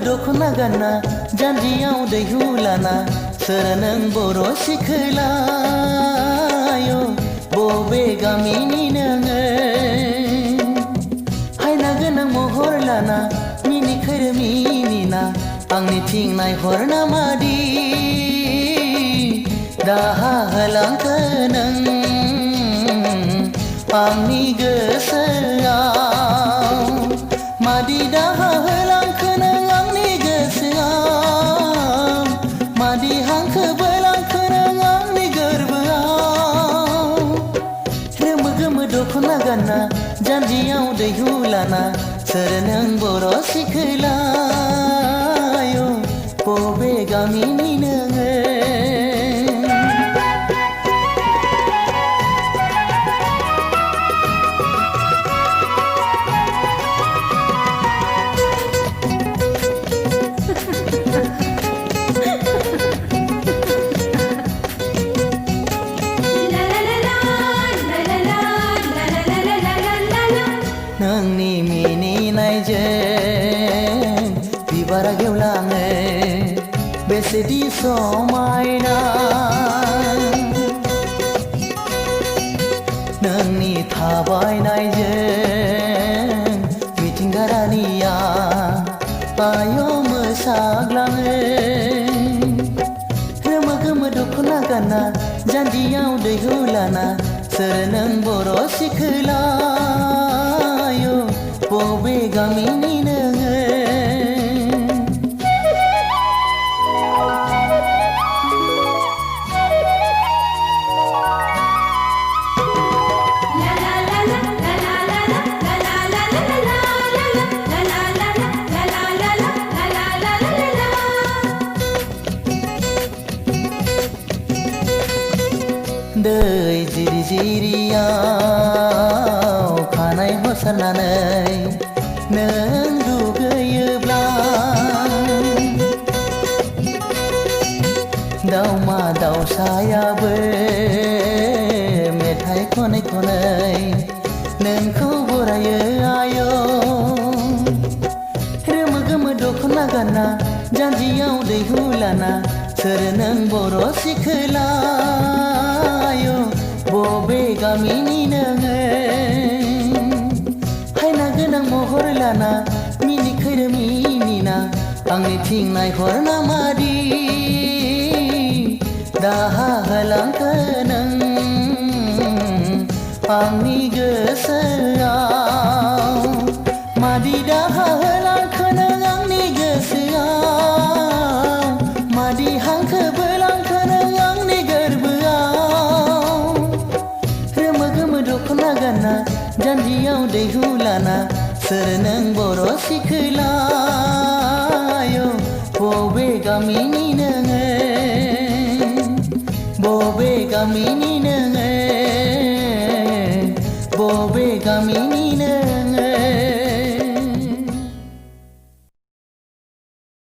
दखना गानना जानजियाव दैहु लाना सोर नों बर' सिखोलाय बबे गामिनि नोङो हायना गोनां महर लाना मिनिखोर मिनिना आंनिथिं नायहरना मादि दाहा होलांखो नों आंनि गोसोआव मादि दाहा होलांखो नों आंनि गोसोआव मादि हांखो बोलांखो नों आंनि गोरबोआव रोमो गोमो दखना गानना जानजियाव दैहु लाना सोर नों बर' सिखोलाय बबे गामिनि नोङो नोंनि मिनिनायजों बिबारा गेवलाङो बेसेदि समायना नोंनि थाबायनायजों मिथिंगा रानिया आय' मोसाग्लाङो रोमो गोमो दखना गानना जानजियाव दैहु लाना सोर नों बर' सिखोलाय बबे गामिनि नोङो दै जिरि जिरियाव खानाय हसारनानै नों दुगैयोब्ला दाउमा दाउसायाबो मेथाइ खनै खनै नोंखौ बरायो आय' रोमो गोमो दखना गानना जानजियाव दैहु लाना सोर नों बर' सिखोलाय बबे गामिनि नोङो हायना गोनां महर लाना मिनिखोर मिनिना आंनिथिं नायहरना मादि दाहा होलांखो नों आंनि गोसोआव मादि दाहा होलांखो नों आंनि गोसोआव मादि हांखो बोलांखो नों आंनि गोरबोआव रोमो गोमो दखना गानना जानजियाव दैहु लाना सोर नों बर' सिखोलाय बबे गामिनि नोङो बबे गामिनि नोङो बबे गामिनि नोङो